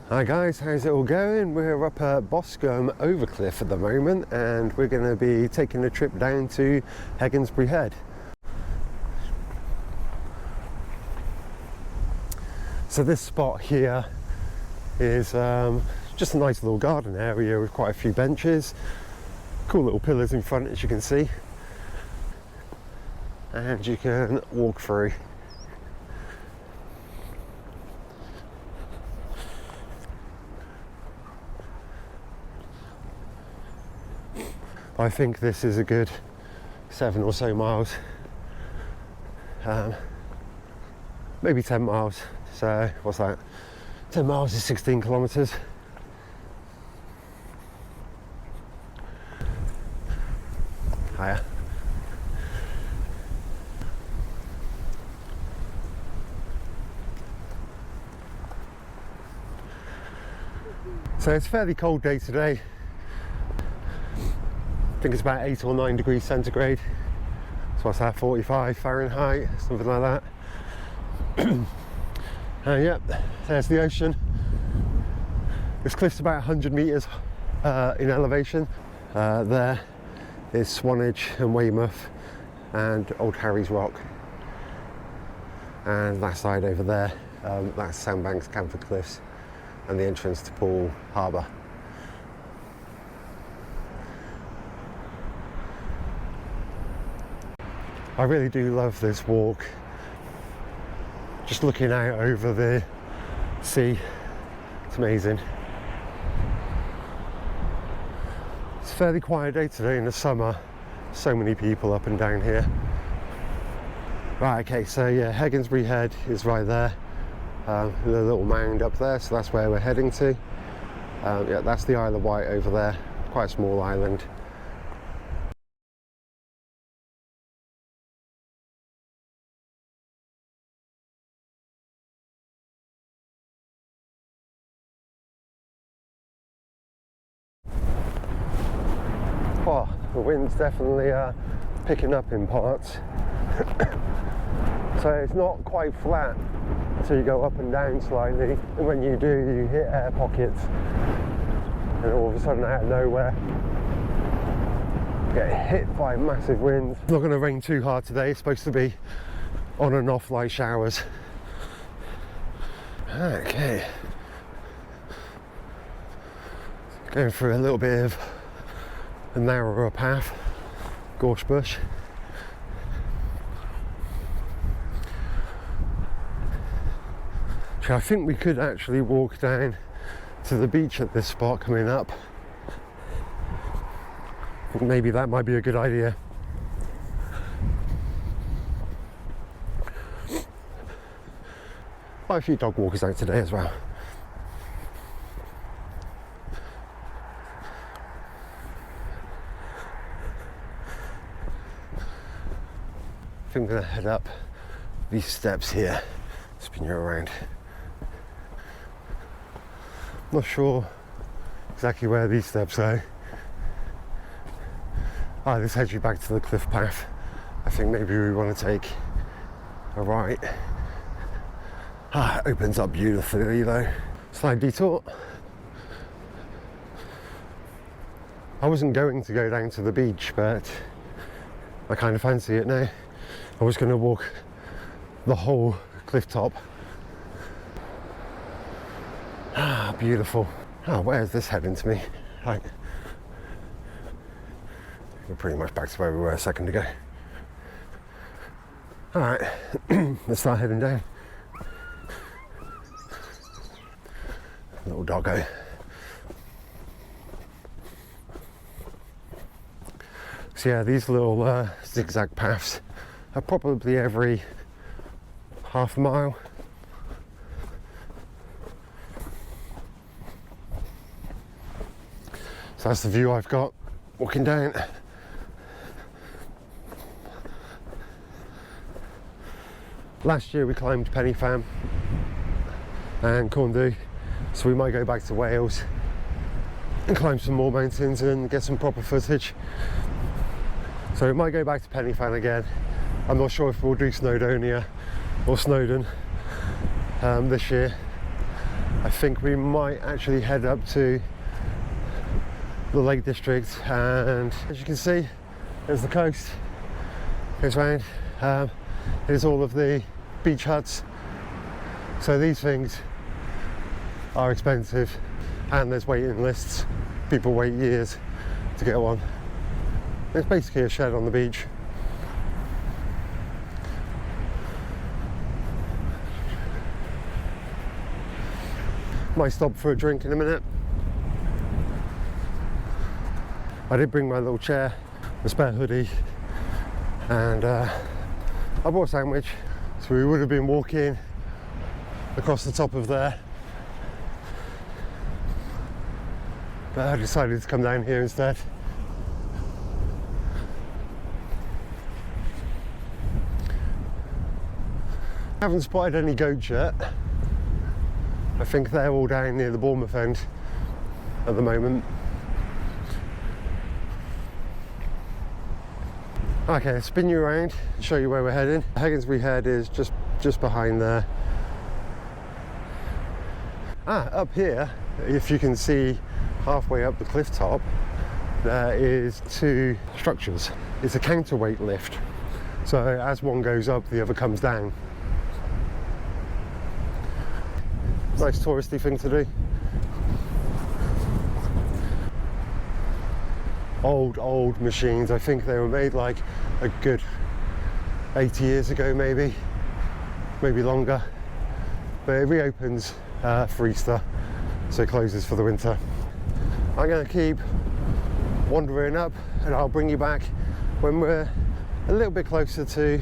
Hi guys, how's it all going? We're up at Boscombe Overcliff at the moment and we're going to be taking a trip down to Hengistbury Head. So this spot here is just a nice little garden area with quite a few benches, cool little pillars in front as you can see, and you can walk through. I think this is a good 7 or so miles, maybe 10 miles, so what's that, 10 miles is 16 kilometres. Hiya. So it's a fairly cold day today. I think it's about 8 or 9 degrees centigrade, so what's that, 45 Fahrenheit, something like that. And yep, there's the ocean. This cliff's about 100 metres in elevation. There is Swanage and Weymouth and Old Harry's Rock, and that side over there, that's Sandbanks Camford Cliffs and the entrance to Poole Harbour. I really do love this walk, just looking out over the sea, it's amazing. It's a fairly quiet day today in the summer, so many people up and down here. Right, okay, so yeah, Hengistbury Head is right there, the little mound up there, so that's where we're heading to. Yeah, that's the Isle of Wight over there, quite a small island. Oh, the wind's definitely picking up in parts. So it's not quite flat until you go up and down slightly, and when you do, you hit air pockets, and all of a sudden out of nowhere get hit by massive winds. It's not going to rain too hard today, it's supposed to be on and off light showers. Okay, going through a little bit of a narrower path, gorse bush. I think we could actually walk down to the beach at this spot coming up. I think maybe that might be a good idea. Quite a few dog walkers out today as well. I think I'm going to head up these steps here, spin you around. Not sure exactly where these steps go. Ah, this heads you back to the cliff path. I think maybe we want to take a right. Ah, it opens up beautifully though. Slight detour. I wasn't going to go down to the beach, but I kind of fancy it now. I was going to walk the whole cliff top. Ah, beautiful. Oh, where is this heading to me? Right. We're pretty much back to where we were a second ago. Alright, let's start heading down. Little doggo. So yeah, these little zigzag paths are probably every half a mile. So that's the view I've got walking down. Last year we climbed Penny Fan and Corndu, so we might go back to Wales and climb some more mountains and get some proper footage. So we might go back to Penny Fan again. I'm not sure if we'll do Snowdonia or Snowdon this year. I think we might actually head up to the Lake District, and as you can see, there's the coast, goes round. Here's all of the beach huts. So these things are expensive, and there's waiting lists. People wait years to get one. It's basically a shed on the beach. Might stop for a drink in a minute. I did bring my little chair, a spare hoodie, and I bought a sandwich. So we would have been walking across the top of there, but I decided to come down here instead. I haven't spotted any goats yet. I think they're all down near the Bournemouth end at the moment. Okay, I'll spin you around and show you where we're heading. Hengistbury Head is just behind there. Up here, if you can see halfway up the cliff top, there is two structures. It's a counterweight lift. So as one goes up, the other comes down. Nice touristy thing to do. Old machines. I think they were made like a good 80 years ago, maybe longer. But it reopens for Easter, so it closes for the winter. I'm going to keep wandering up, and I'll bring you back when we're a little bit closer to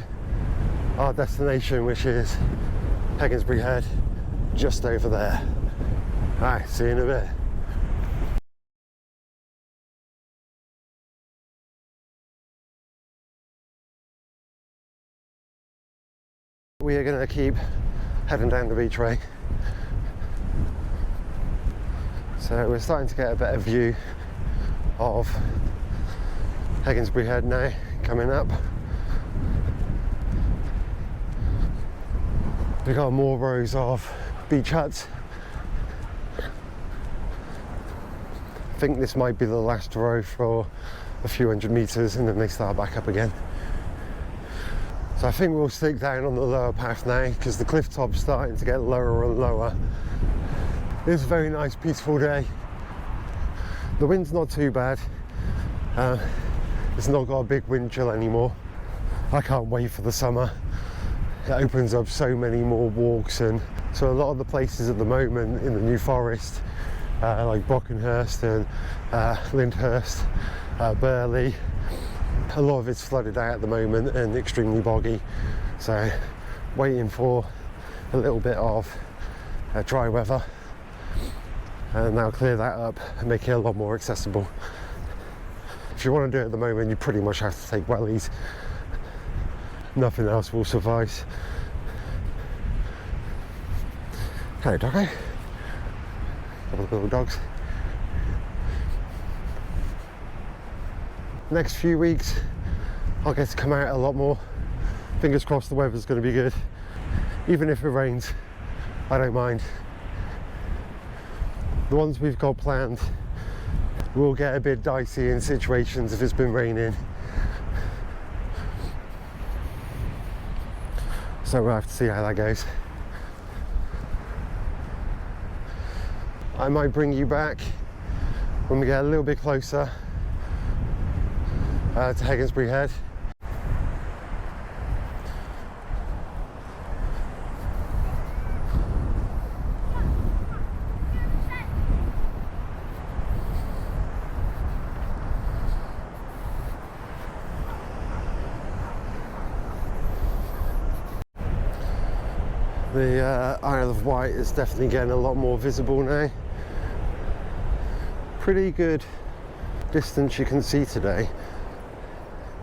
our destination, which is Hengistbury Head, just over there. Alright, see you in a bit. We are going to keep heading down the beachway. So we're starting to get a better view of Hengistbury Head now, coming up. We've got more rows of beach huts. I think this might be the last row for a few hundred metres, and then they start back up again. So I think we'll stick down on the lower path now, because the cliff top's starting to get lower and lower. It's a very nice, peaceful day. The wind's not too bad. It's not got a big wind chill anymore. I can't wait for the summer. It opens up so many more walks, and so a lot of the places at the moment in the New Forest, like Brockenhurst and Lyndhurst, Burley, a lot of it's flooded out at the moment and extremely boggy. So waiting for a little bit of dry weather, and that'll clear that up and make it a lot more accessible. If you want to do it at the moment, you pretty much have to take wellies. Nothing else will suffice. Hello, doggo. Couple of little dogs. Next few weeks, I'll get to come out a lot more. Fingers crossed the weather's going to be good. Even if it rains, I don't mind. The ones we've got planned will get a bit dicey in situations if it's been raining. So we'll have to see how that goes. I might bring you back when we get a little bit closer to Hengistbury Head. The Isle of Wight is definitely getting a lot more visible now. Pretty good distance you can see today,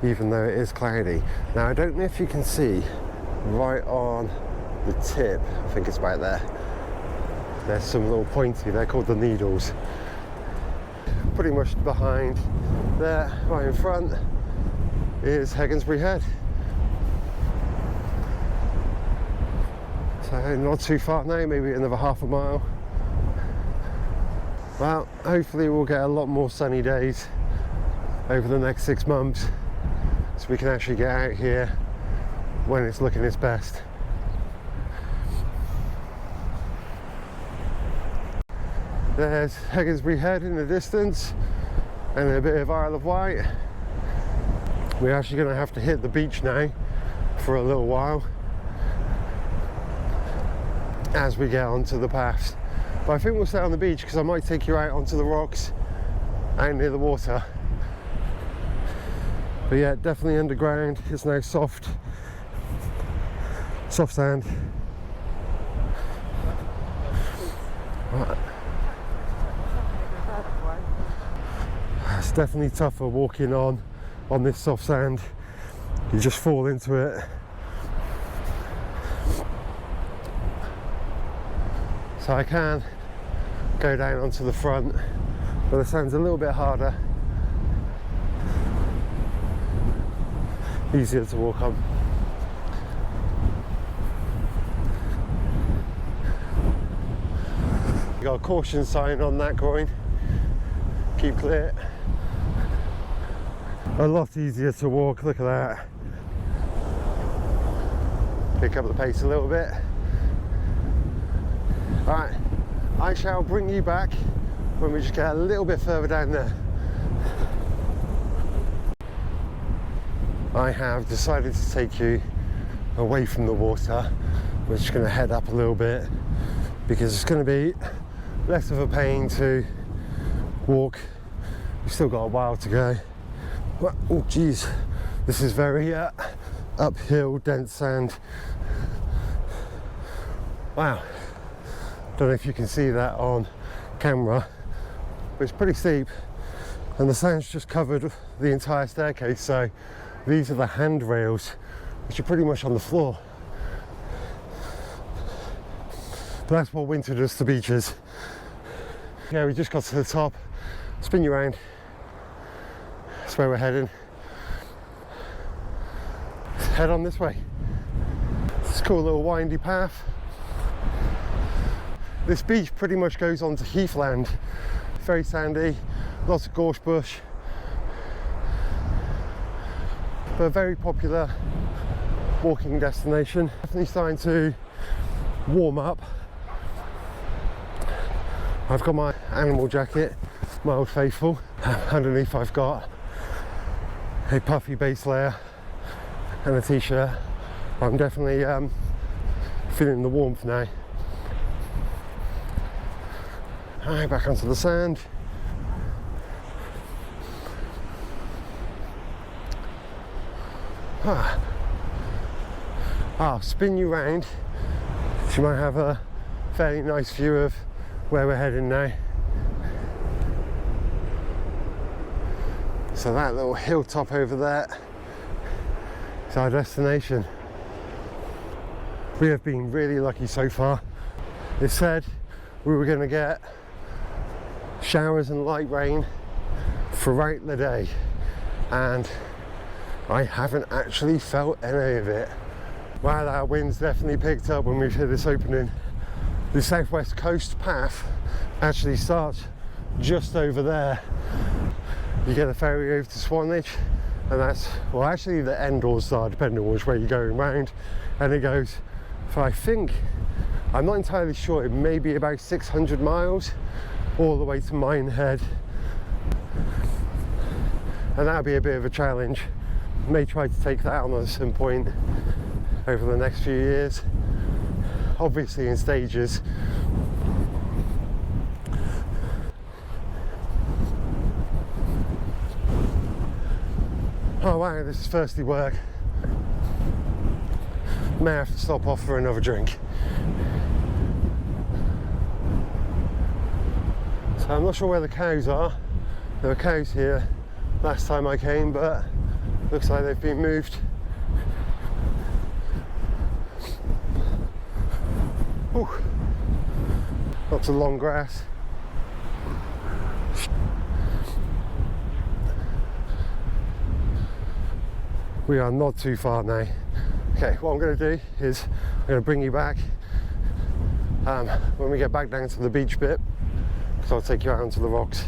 even though it is cloudy. Now I don't know if you can see right on the tip, I think it's about there, there's some little pointy, they're called the needles. Pretty much behind there, right in front, is Hengistbury Head. So not too far now, maybe another half a mile. Well, hopefully we'll get a lot more sunny days over the next 6 months, so we can actually get out here when it's looking its best. There's Hengistbury Head in the distance and a bit of Isle of Wight. We're actually going to have to hit the beach now for a little while as we get onto the paths. But I think we'll stay on the beach because I might take you out onto the rocks out near the water. But yeah, definitely underground. It's now soft sand. Right. It's definitely tougher walking on this soft sand. You just fall into it. So I can go down onto the front, but the sand's a little bit harder. Easier to walk on. You got a caution sign on that groin. Keep clear. A lot easier to walk, look at that. Pick up the pace a little bit. Alright, I shall bring you back when we just get a little bit further down there. I have decided to take you away from the water. We're just going to head up a little bit because it's going to be less of a pain to walk. We've still got a while to go. Oh geez, this is very uphill, dense sand. Wow, don't know if you can see that on camera, but it's pretty steep and the sand's just covered the entire staircase, so these are the handrails which are pretty much on the floor. But that's what winter does to beaches. Yeah, we just got to the top. Spin you around. That's where we're heading. Let's head on this way. It's a cool little windy path. This beach pretty much goes on to heathland. Very sandy, lots of gorse bush. But a very popular walking destination. Definitely starting to warm up. I've got my animal jacket, my old faithful. Underneath I've got a puffy base layer and a t-shirt. I'm definitely feeling the warmth now. Alright, back onto the sand. I'll spin you round so you might have a fairly nice view of where we're heading now. So that little hilltop over there is our destination. We have been really lucky so far. It said we were going to get showers and light rain throughout the day, and I haven't actually felt any of it. Wow, that wind's definitely picked up when we've hit this opening. The southwest coast path actually starts just over there. You get a ferry over to Swanage, and that's, well, actually the end or start, depending on which way you're going round, and it goes for, I think, I'm not entirely sure, it may be about 600 miles all the way to Minehead, and that'll be a bit of a challenge. May try to take that on at some point over the next few years, obviously in stages. Oh wow, this is thirsty work. May have to stop off for another drink. So I'm not sure where the cows are. There were cows here last time I came, but looks like they've been moved. Ooh. Lots of long grass. We are not too far now. Okay, what I'm going to do is I'm going to bring you back when we get back down to the beach bit, so I'll take you out onto the rocks.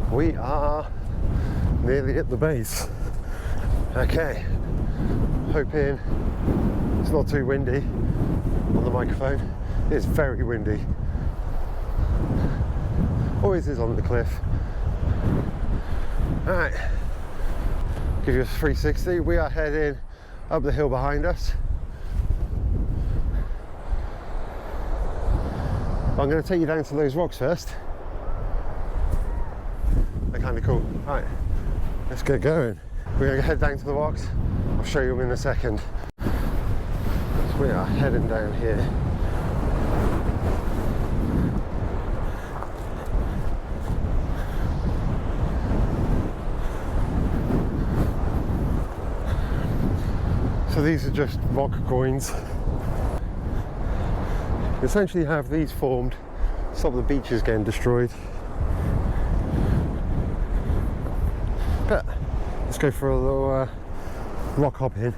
We are nearly at the base. Okay, hoping it's not too windy on the microphone. It's very windy. Always is on the cliff. Alright, give you a 360. We are heading up the hill behind us. I'm going to take you down to those rocks first. They're kind of cool. Right, let's get going. We're going to head down to the rocks. I'll show you them in a second. So we are heading down here. So these are just rock coins. You essentially have these formed to stop the beaches getting destroyed. But let's go for a little rock hop in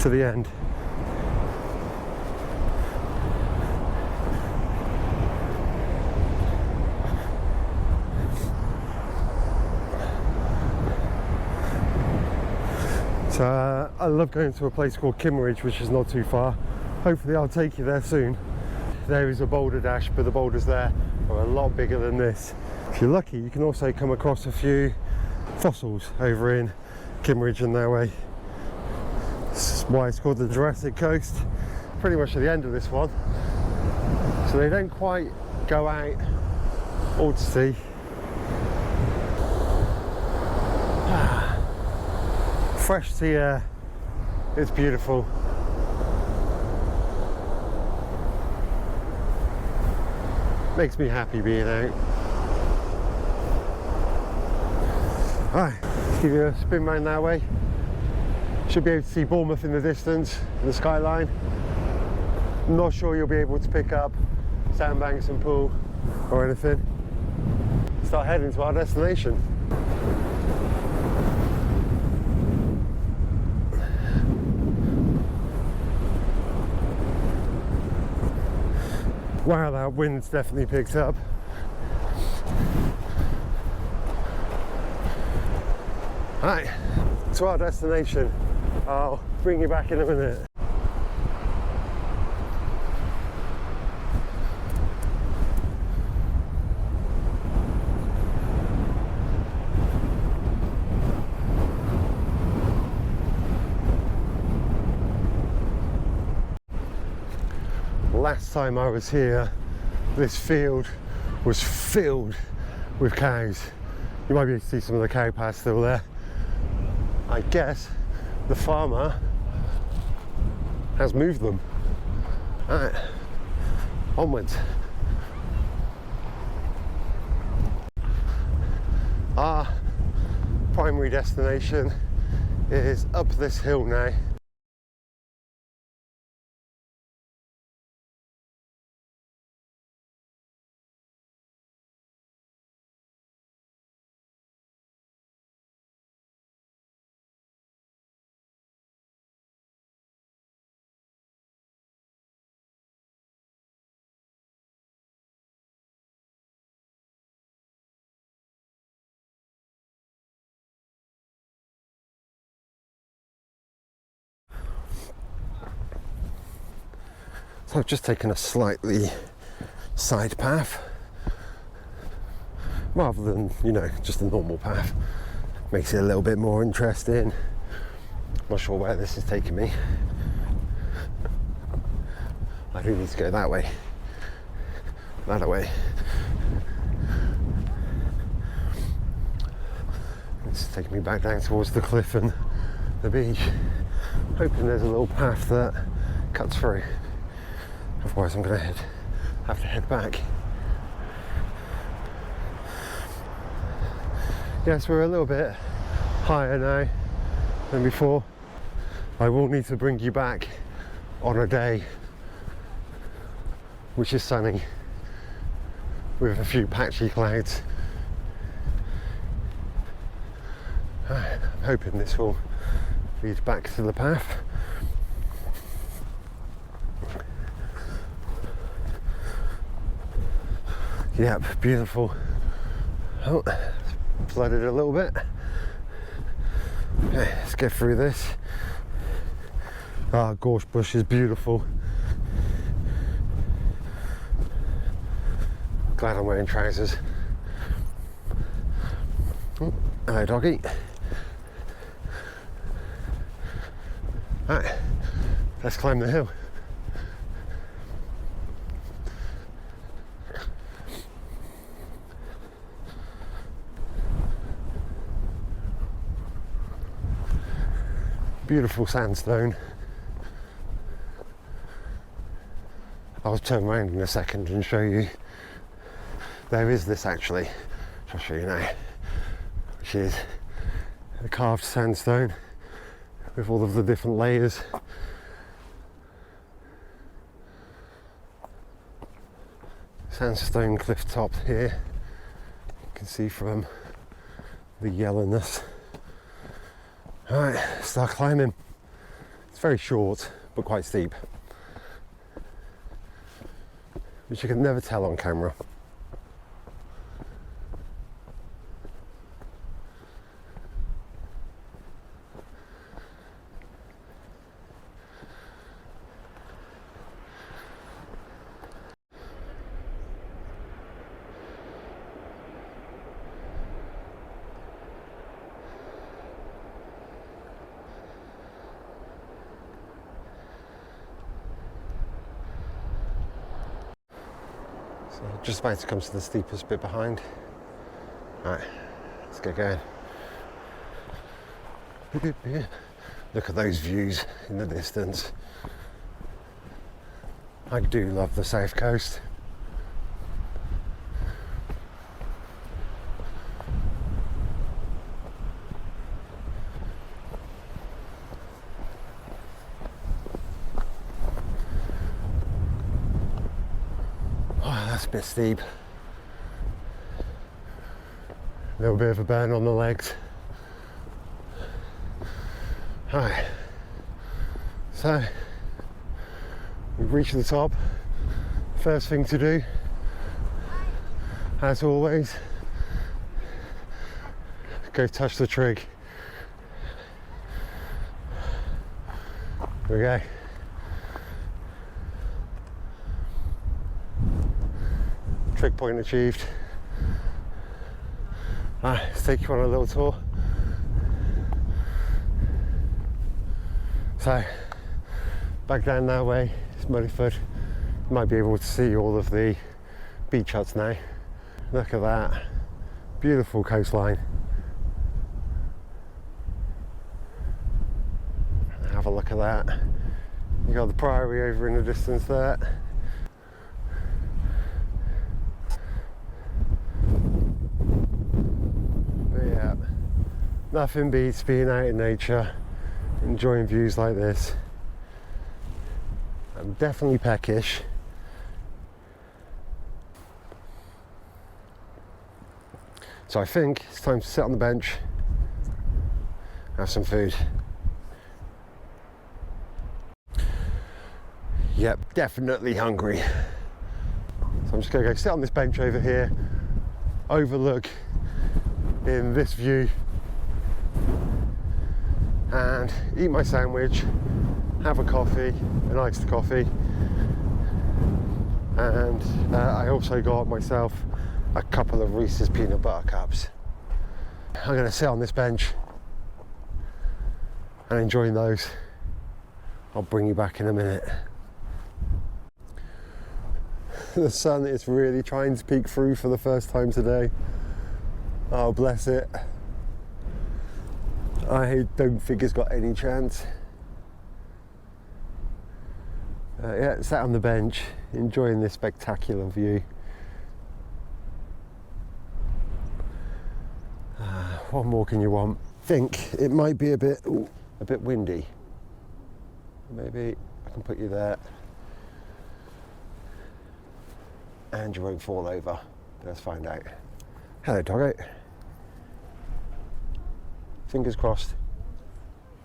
to the end. So I love going to a place called Kimmeridge, which is not too far. Hopefully I'll take you there soon. There is a boulder dash, but the boulders there are a lot bigger than this. If you're lucky, you can also come across a few fossils over in Kimmeridge and their way. This is why it's called the Jurassic Coast. Pretty much at the end of this one, so they don't quite go out all to sea. Fresh sea air, it's beautiful. Makes me happy being out. Alright, let's give you a spin round that way. Should be able to see Bournemouth in the distance, in the skyline. I'm not sure you'll be able to pick up sandbanks and pool or anything. Start heading to our destination. Wow, that wind's definitely picked up. Right, to our destination. I'll bring you back in a minute. Last time I was here, this field was filled with cows. You might be able to see some of the cow paths still there. I guess the farmer has moved them. Alright, onwards. Our primary destination is up this hill now. So I've just taken a slightly side path rather than, you know, just a normal path. Makes it a little bit more interesting. Not sure where this is taking me. I do need to go that way. That way. It's taking me back down towards the cliff and the beach. Hoping there's a little path that cuts through. Otherwise I'm going to have to head back. Yes, we're a little bit higher now than before. I will need to bring you back on a day which is sunny with a few patchy clouds. I'm hoping this will lead back to the path. Yep, beautiful. Oh, flooded a little bit. Okay, let's get through this. Ah, gorse bush is beautiful. Glad I'm wearing trousers. Oh, hello, doggy. Right, let's climb the hill. Beautiful sandstone. I'll turn around in a second and show you. There is this actually, I'll show you now, which is a carved sandstone with all of the different layers. Sandstone cliff top here. You can see from the yellowness. Alright, start climbing. It's very short, but quite steep, which you can never tell on camera. So just about to come to the steepest bit behind. Right, let's get going. Look at those views in the distance. I do love the south coast. That's a bit steep. A little bit of a burn on the legs. Alright, so we've reached the top. First thing to do, as always, go touch the trig. There we go. Trig point achieved. Let's take you on a little tour. So, back down that way is Mudeford. You might be able to see all of the beach huts now. Look at that. Beautiful coastline. Have a look at that. You got the Priory over in the distance there. Nothing beats being out in nature, enjoying views like this. I'm definitely peckish. So I think it's time to sit on the bench, have some food. Yep, definitely hungry. So I'm just gonna go sit on this bench over here, overlook in this view, and eat my sandwich, have a coffee, an iced coffee, and I also got myself a couple of Reese's peanut butter cups. I'm going to sit on this bench and enjoy those. I'll bring you back in a minute. The sun is really trying to peek through for the first time today. Oh, bless it. I don't think it's got any chance. Yeah, sat on the bench, enjoying this spectacular view. What more can you want? I think it might be a bit windy. Maybe I can put you there, and you won't fall over. Let's find out. Hello, doggo. Fingers crossed.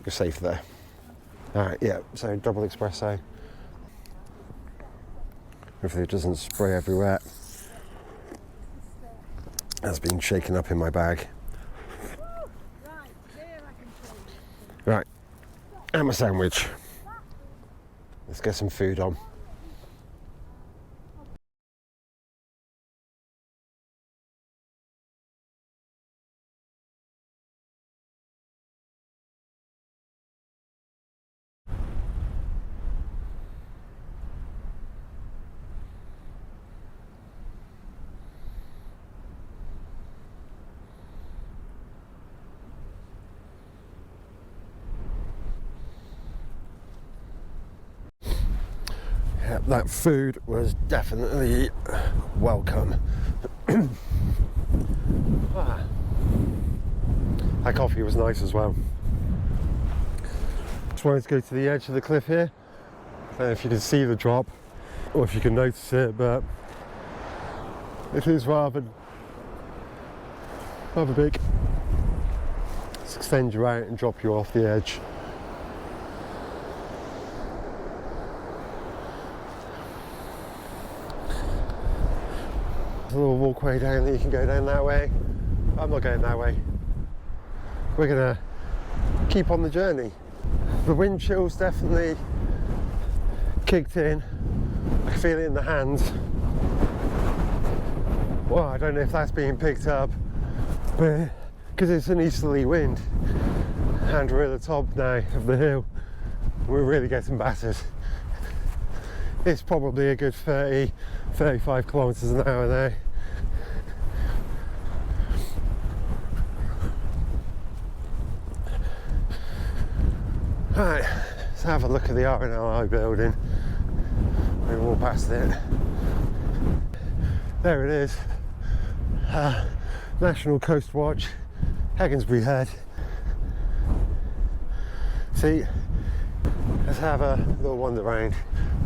You're safe there. All right, yeah. So double espresso. Hopefully it doesn't spray everywhere. That's been shaken up in my bag. Right, and my sandwich. Let's get some food on. Yeah, that food was definitely welcome. That coffee was nice as well. Just wanted to go to the edge of the cliff here. I don't know if you can see the drop or if you can notice it, but it is rather big. Let's extend you out and drop you off the edge. There's a little walkway down that you can go down that way. I'm not going that way. We're gonna keep on the journey. The wind chill's definitely kicked in. I can feel it in the hands. Well, I don't know if that's being picked up, but because it's an easterly wind and we're at the top now of the hill, we're really getting battered. It's probably a good 35 kilometres an hour now. Right, let's have a look at the RNLI building. We walk past it. There it is. National Coast Watch, Hengistbury Head. See, let's have a little wander around.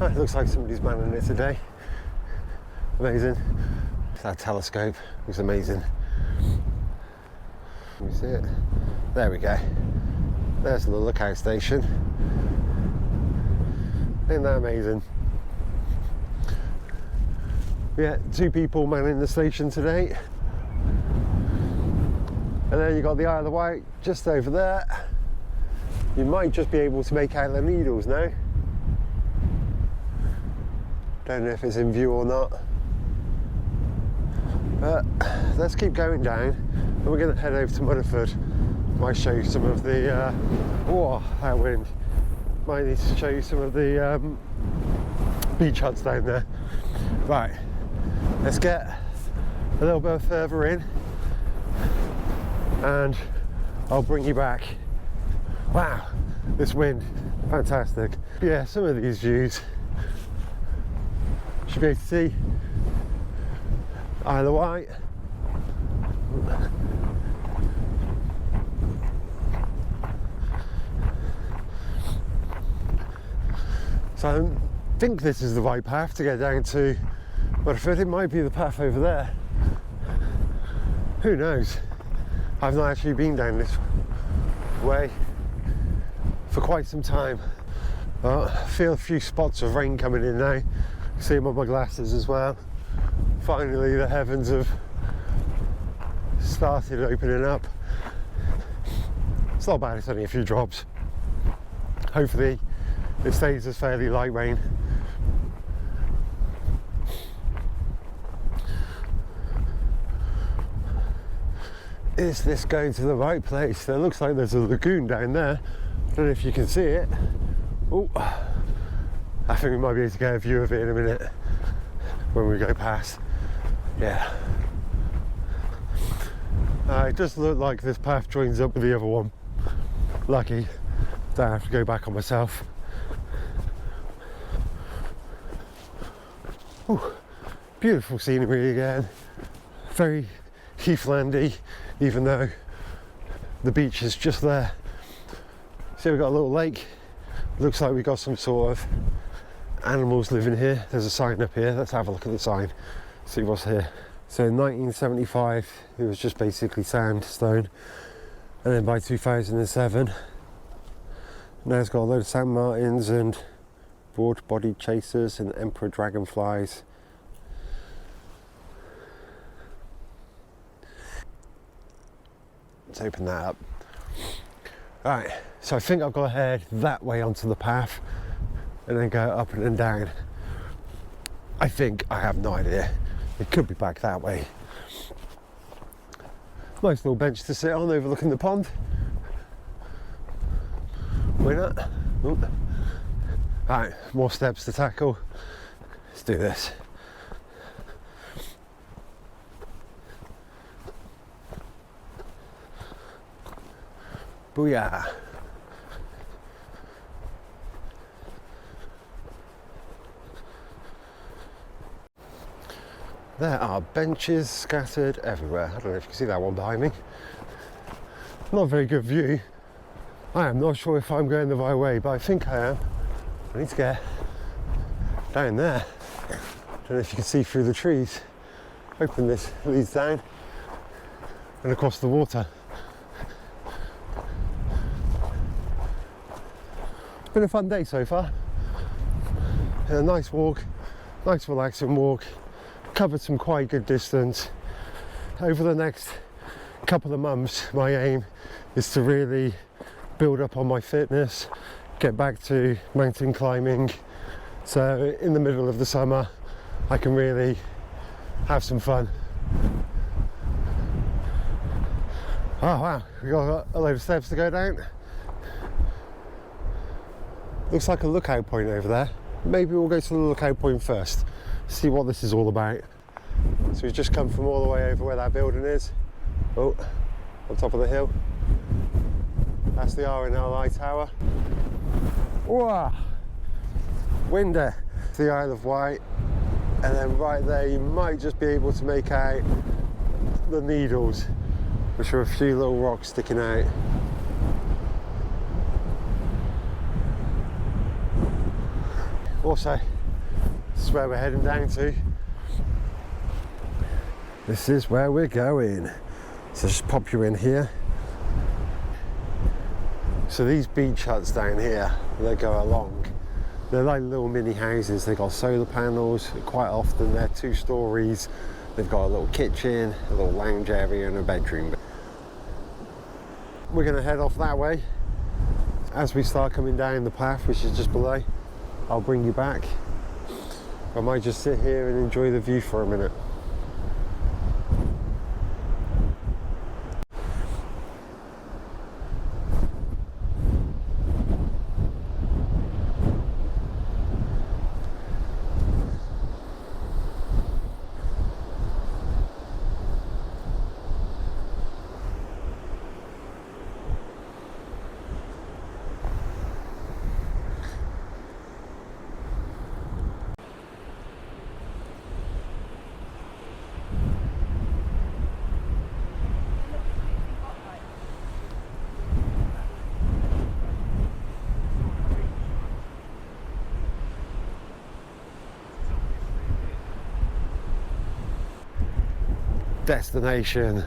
Oh, it looks like somebody's manning it today. Amazing. That telescope looks amazing. Can you see it? There we go. There's the lookout station. Isn't that amazing? Yeah, 2 people manning the station today. And then you've got the Isle of Wight just over there. You might just be able to make out the needles now. Don't know if it's in view or not. But let's keep going down. And we're going to head over to Mudeford. Might show you some of the, oh, that wind. Might need to show you some of the beach huts down there. Right, let's get a little bit further in and I'll bring you back. Wow, this wind, fantastic. Yeah, some of these views, should be able to see Isle of Wight. So I think this is the right path to get down to Mudeford. It might be the path over there. Who knows? I've not actually been down this way for quite some time. I feel a few spots of rain coming in now. See them on my glasses as well. Finally the heavens have started opening up. It's not bad, it's only a few drops. Hopefully it stays as fairly light rain. Is this going to the right place? It looks like there's a lagoon down there. I don't know if you can see it. Oh, I think we might be able to get a view of it in a minute when we go past. Yeah. It does look like this path joins up with the other one. Lucky, don't have to go back on myself. Ooh, beautiful scenery again, very heathlandy, even though the beach is just there. See, we've got a little lake. Looks like we've got some sort of animals living here. There's a sign up here. Let's have a look at the sign, see what's here. So in 1975 it was just basically sandstone, and then by 2007 now it's got a load of sand martins and broad-bodied chasers and emperor dragonflies. Let's open that up. Right, so I think I've got to head that way onto the path and then go up and then down. I think, I have no idea. It could be back that way. Nice little bench to sit on overlooking the pond. Why not? Ooh. Right, more steps to tackle. Let's do this. Booyah! There are benches scattered everywhere. I don't know if you can see that one behind me. Not a very good view. I am not sure if I'm going the right way, but I think I am. I need to get down there. Don't know if you can see through the trees. Hoping this leads down and across the water. It's been a fun day so far. And a nice walk, nice relaxing walk. Covered some quite good distance. Over the next couple of months, my aim is to really build up on my fitness, get back to mountain climbing, so in the middle of the summer I can really have some fun. Oh wow, we got a load of steps to go down. Looks like a lookout point over there. Maybe we'll go to the lookout point first, see what this is all about. So we've just come from all the way over where that building is. Oh, on top of the hill. That's the RNLI tower. Whoa! Windy. The Isle of Wight. And then right there you might just be able to make out the Needles, which are a few little rocks sticking out. Also, this is where we're heading down to. This is where we're going. So just pop you in here. So these beach huts down here, they go along. They're like little mini houses. They've got solar panels. Quite often they're 2 stories. They've got a little kitchen, a little lounge area and a bedroom. We're going to head off that way. As we start coming down the path, which is just below, I'll bring you back. I might just sit here and enjoy the view for a minute. Destination.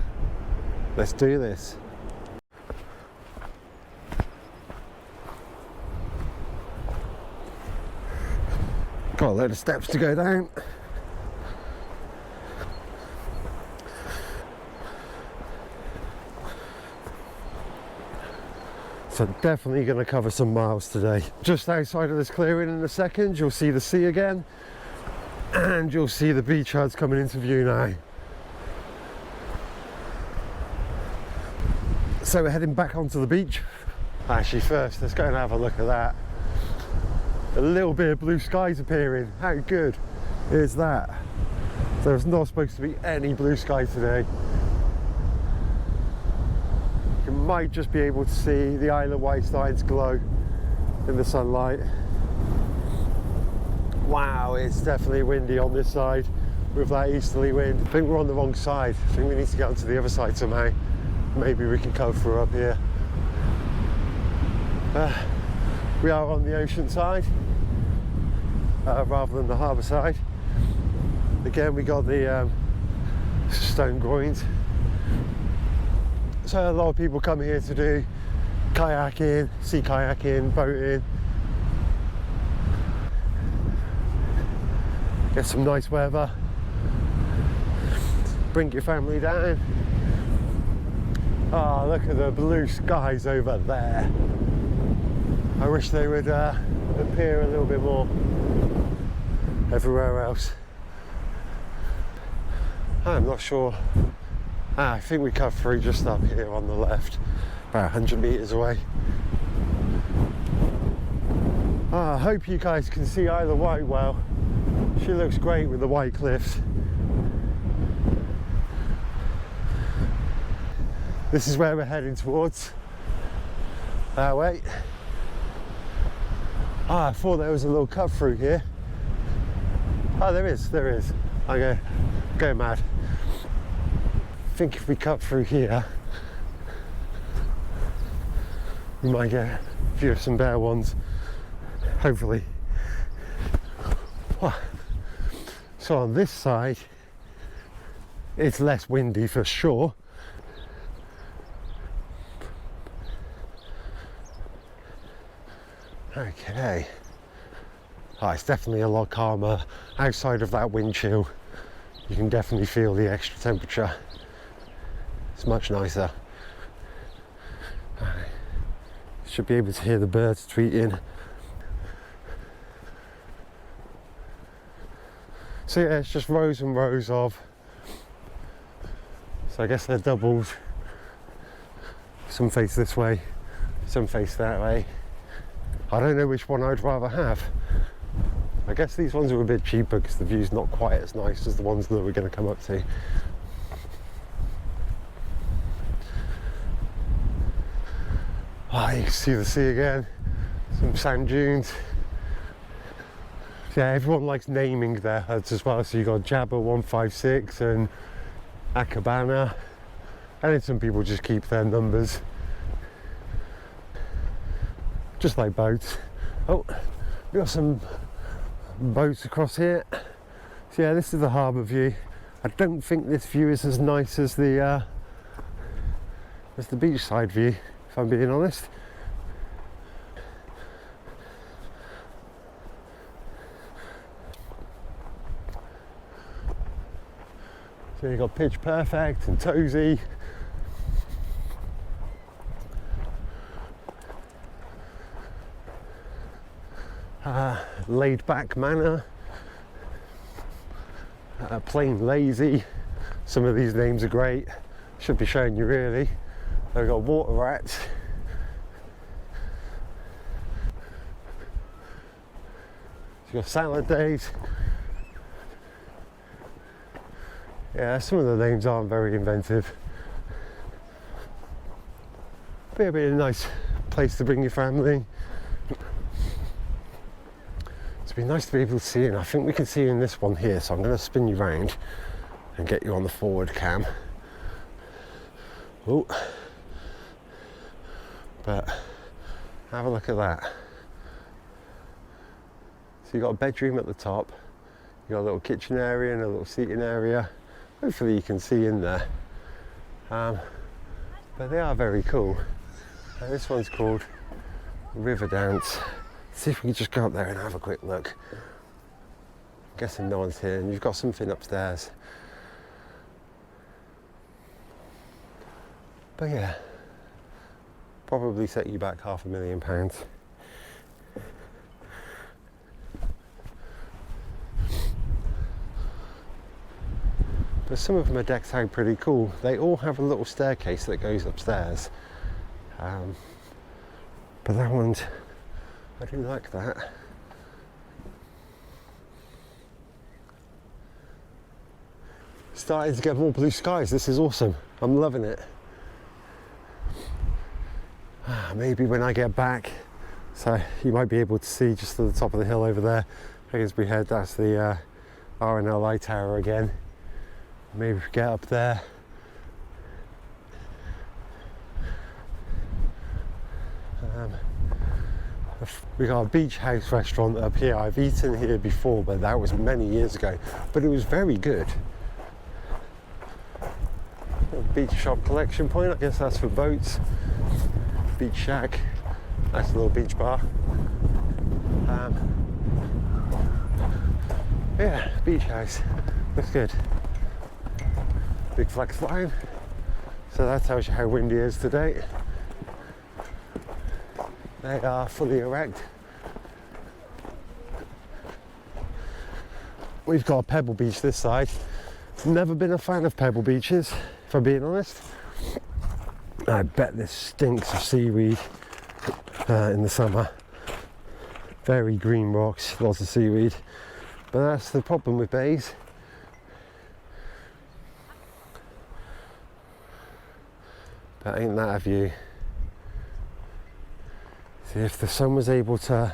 Let's do this. Got a load of steps to go down. So definitely going to cover some miles today. Just outside of this clearing in a second, you'll see the sea again, and you'll see the beach huts coming into view now. So we're heading back onto the beach. Actually first, let's go and have a look at that. A little bit of blue skies appearing. How good is that? There's not supposed to be any blue sky today. You might just be able to see the Isle of Wight starting to glow in the sunlight. Wow, it's definitely windy on this side with that easterly wind. I think we're on the wrong side. I think we need to get onto the other side somehow. Maybe we can go through up here. We are on the ocean side rather than the harbour side. Again, we got the stone groins. So a lot of people come here to do kayaking, sea kayaking, boating. Get some nice weather. Bring your family down. Oh, look at the blue skies over there. I wish they would appear a little bit more everywhere else. I'm not sure. I think we cut through just up here on the left, about 100 metres away. I hope you guys can see Isle of Wight well. She looks great with the white cliffs. This is where we're heading towards. That way. I thought there was a little cut through here. Oh, there is. I'm going mad. I think if we cut through here, we might get a few of some better ones, hopefully. So on this side, it's less windy for sure. Okay. Oh, it's definitely a lot calmer. Outside of that wind chill, you can definitely feel the extra temperature. It's much nicer. Should be able to hear the birds tweeting. So yeah, it's just rows and rows of, so I guess they're doubled. Some face this way, some face that way. I don't know which one I'd rather have. I guess these ones are a bit cheaper because the view's not quite as nice as the ones that we're going to come up to. Oh, you can see the sea again, some sand dunes. Yeah, everyone likes naming their huts as well, so you've got Jabba 156 and Akabana, and then some people just keep their numbers. Just like boats. Oh, we got some boats across here. So yeah, this is the harbour view. I don't think this view is as nice as the beachside view, if I'm being honest. So you've got Pitch Perfect and Tozy. Laid Back Manor. Plain Lazy. Some of these names are great. Should be showing you really. They've got Water Rats. You've got Salad Days. Yeah, some of the names aren't very inventive. But it'll be a nice place to bring your family. It'd be nice to be able to see, and I think we can see in this one here, so I'm going to spin you round and get you on the forward cam. Oh, but have a look at that. So you've got a bedroom at the top, you've got a little kitchen area and a little seating area. Hopefully you can see in there, but they are very cool. And this one's called River Dance. Let's see if we can just go up there and have a quick look. I'm guessing no one's here, and you've got something upstairs. But yeah, probably set you back £500,000. But some of them are decked out pretty cool. They all have a little staircase that goes upstairs. But that one's, I do like that. Starting to get more blue skies. This is awesome. I'm loving it. maybe when I get back. So you might be able to see just at the top of the hill over there, Hengistbury Head, that's the RNLI tower again. Maybe we get up there. We got a beach house restaurant up here. I've eaten here before, but that was many years ago, but it was very good. Beach shop collection point, I guess that's for boats. Beach shack, nice little beach bar. Yeah, beach house, looks good. Big flags flying, so that tells you how windy it is today. They are fully erect. We've got a pebble beach this side. Never been a fan of pebble beaches, if I'm being honest. I bet this stinks of seaweed in the summer. Very green rocks, lots of seaweed. But that's the problem with bays. But ain't that a view? See, if the sun was able to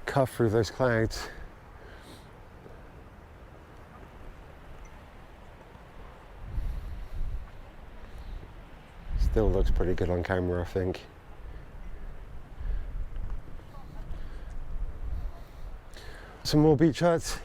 cut through those clouds, still looks pretty good on camera, I think. Some more beach huts.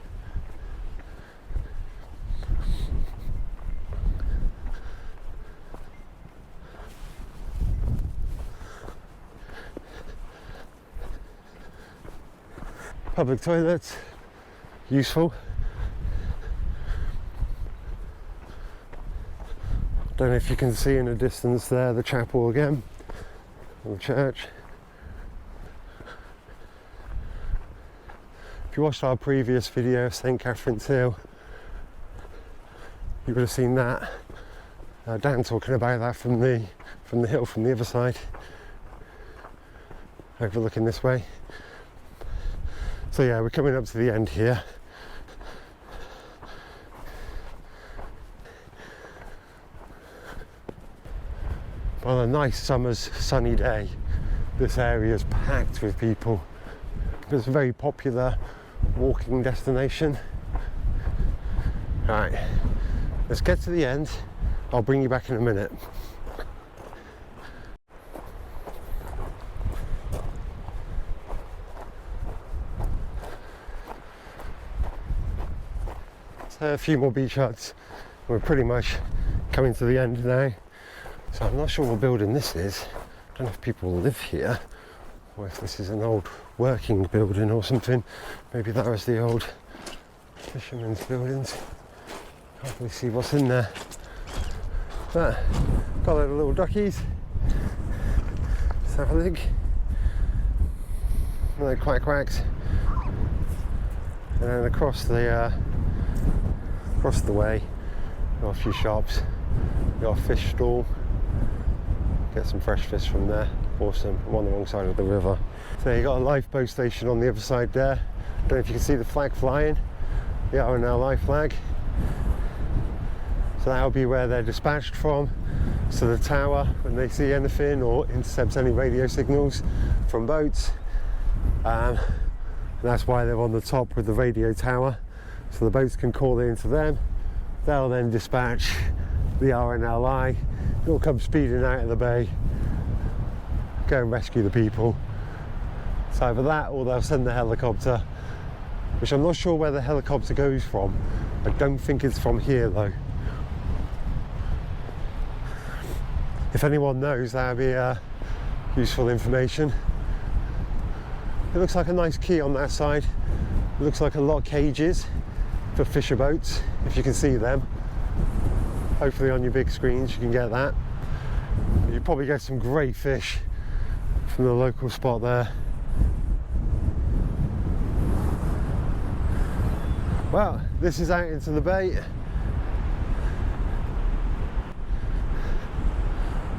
Public toilets, useful. Don't know if you can see in the distance there the chapel again, or the church. If you watched our previous video of St. Catherine's Hill, you would have seen that. Dan talking about that from the hill from the other side, overlooking this way. So yeah, we're coming up to the end here. On a nice summer's sunny day, this area is packed with people. It's a very popular walking destination. Right, let's get to the end. I'll bring you back in a minute. So a few more beach huts. We're pretty much coming to the end now. So I'm not sure what building this is. I don't know if people live here or if this is an old working building or something. Maybe that was the old fishermen's buildings. Can't really see what's in there. But got a load of little duckies. Let's have a look. Little quack quacks. And then across the way, got a few shops. Got a fish stall. Get some fresh fish from there. Awesome. I'm on the wrong side of the river. So you got a lifeboat station on the other side there. Don't know if you can see the flag flying. The RNLI flag. So that'll be where they're dispatched from. So the tower, when they see anything or intercepts any radio signals from boats. And that's why they're on the top with the radio tower. So the boats can call in to them. They'll then dispatch the RNLI. It'll come speeding out of the bay, go and rescue the people. It's either that or they'll send the helicopter, which I'm not sure where the helicopter goes from. I don't think it's from here though. If anyone knows, that would be useful information. It looks like a nice quay on that side. It looks like a lot of cages for fisher boats, if you can see them. Hopefully on your big screens you can get that. You probably get some great fish from the local spot there. Well, this is out into the bay.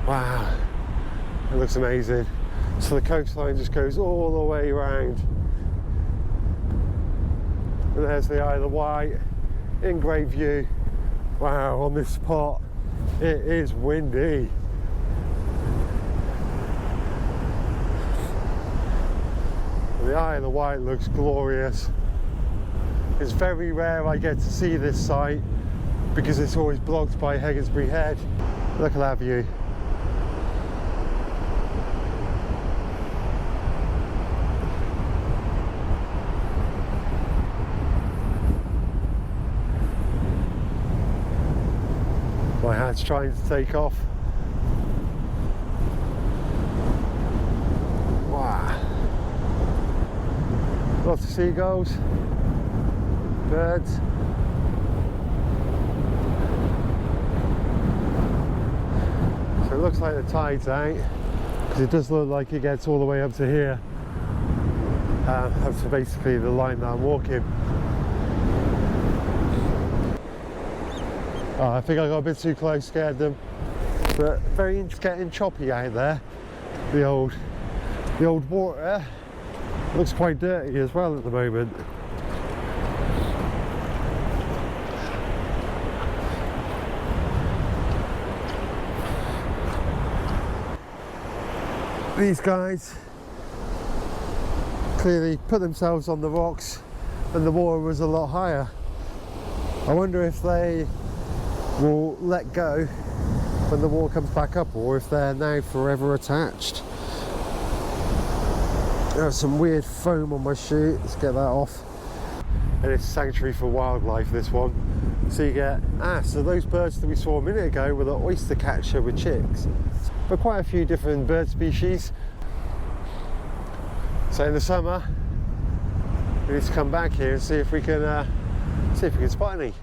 Wow, it looks amazing. So the coastline just goes all the way around. And there's the Isle of Wight in great view. Wow, on this spot, it is windy. The Isle of Wight looks glorious. It's very rare I get to see this site because it's always blocked by Hengistbury Head. Look at that view. My hat's trying to take off. Wow. Lots of seagulls, birds. So it looks like the tide's out, because it does look like it gets all the way up to here, up to basically the line that I'm walking. Oh, I think I got a bit too close, scared them. But very getting choppy out there. The old water looks quite dirty as well at the moment. These guys clearly put themselves on the rocks and the water was a lot higher. I wonder if they will let go when the water comes back up, or if they're now forever attached. There's some weird foam on my shoe. Let's get that off. And it's sanctuary for wildlife, this one. So you get, so those birds that we saw a minute ago were the oyster catcher with chicks. But quite a few different bird species. So in the summer, we need to come back here and see if we can spot any.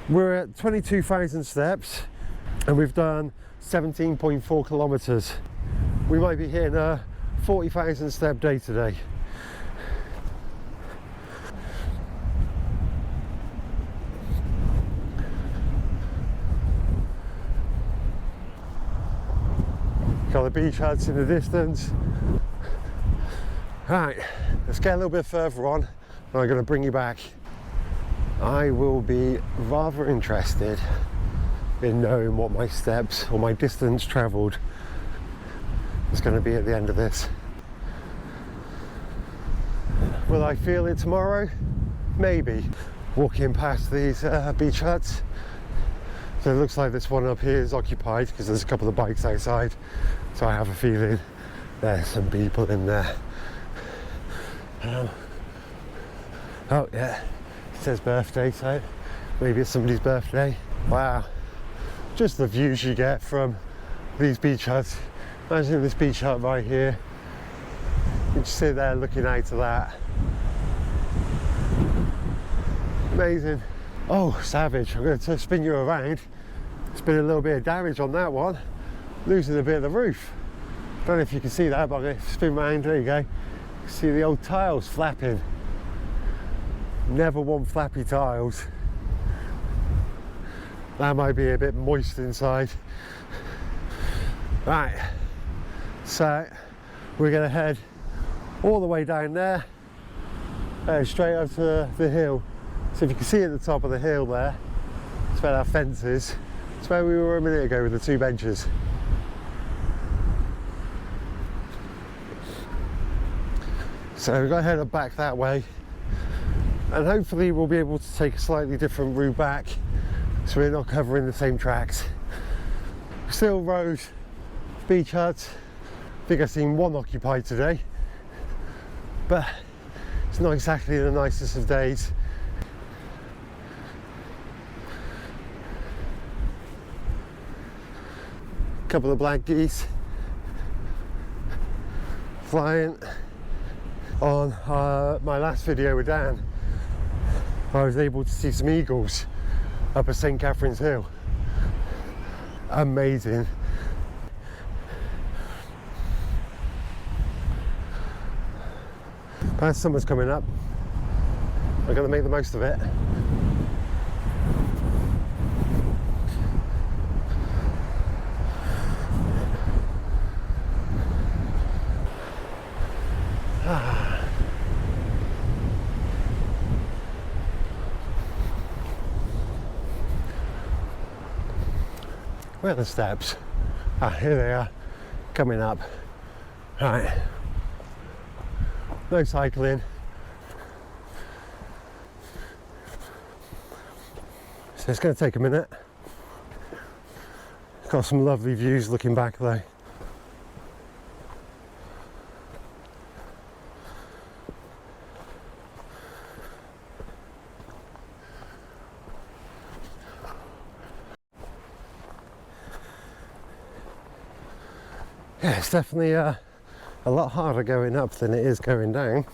We're at 22,000 steps and we've done 17.4 kilometres. We might be hitting a 40,000 step day today. Got the beach huts in the distance. Right, let's get a little bit further on and I'm going to bring you back. I will be rather interested in knowing what my steps or my distance travelled is going to be at the end of this. Will I feel it tomorrow? Maybe. Walking past these beach huts. So it looks like this one up here is occupied because there's a couple of bikes outside. So I have a feeling there's some people in there. Oh yeah. It says birthday, so maybe it's somebody's birthday. Wow, just the views you get from these beach huts. Imagine this beach hut right here. You just sit there looking out to that. Amazing. Oh, savage. I'm going to spin you around. It's been a little bit of damage on that one. Losing a bit of the roof. Don't know if you can see that, but I'm going to spin around. There you go. See the old tiles flapping. Never want flappy tiles. That might be a bit moist inside. Right, so we're going to head all the way down there, straight up to the hill. So if you can see at the top of the hill there, that's where our fence is. That's where we were a minute ago with the two benches. So we've got to head up back that way. And hopefully we'll be able to take a slightly different route back so we're not covering the same tracks. Still rows, beach huts. I think I've seen one occupied today, but it's not exactly the nicest of days. A couple of black geese flying. On my last video with Dan, I was able to see some eagles up at St. Catherine's Hill. Amazing. As summer's coming up, I'm going to make the most of it. Where are the steps? Here they are, coming up. Right. no cycling. So it's going to take a minute. Got some lovely views looking back though. Yeah, it's definitely a lot harder going up than it is going down.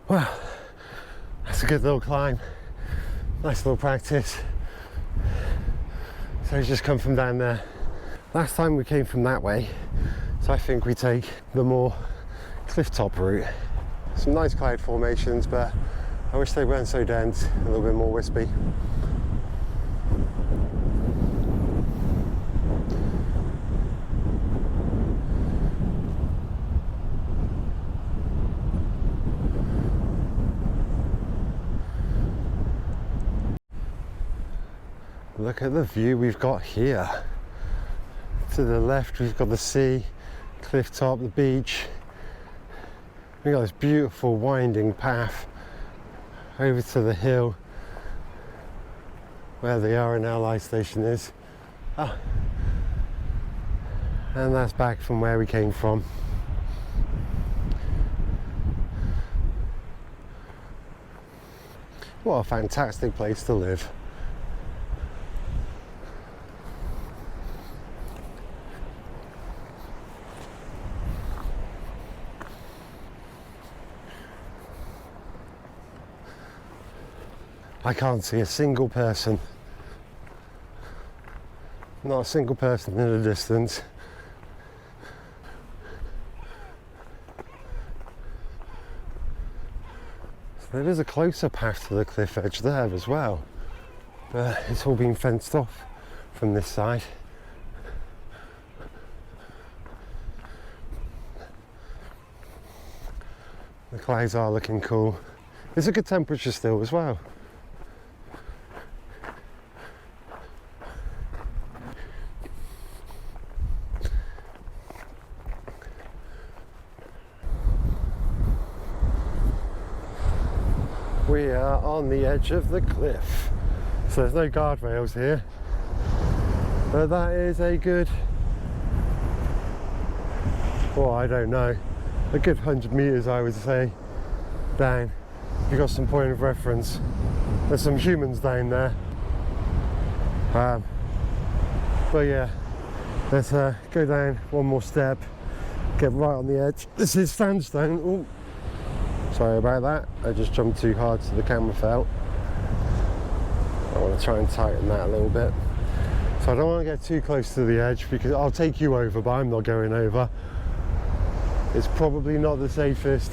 Well, that's a good little climb, nice little practice. So it's just come from down there. Last time we came from that way, so I think we take the more cliff top route. Some nice cloud formations, but I wish they weren't so dense, a little bit more wispy. Look at the view we've got here. To the left we've got the sea, cliff top, the beach. We've got this beautiful winding path over to the hill where the RNL station is. Oh. And that's back from where we came from. What a fantastic place to live. I can't see a single person. Not a single person in the distance. So there is a closer path to the cliff edge there as well, but it's all been fenced off from this side. The clouds are looking cool. It's a good temperature still as well. We are on the edge of the cliff, so there's no guardrails here, but that is a good, well, I don't know, a good 100 meters I would say down. You've got some point of reference. There's some humans down there, but yeah, let's go down one more step, get right on the edge. This is sandstone. Ooh. Sorry about that, I just jumped too hard so the camera fell. I want to try and tighten that a little bit. So I don't want to get too close to the edge because I'll take you over, but I'm not going over. It's probably not the safest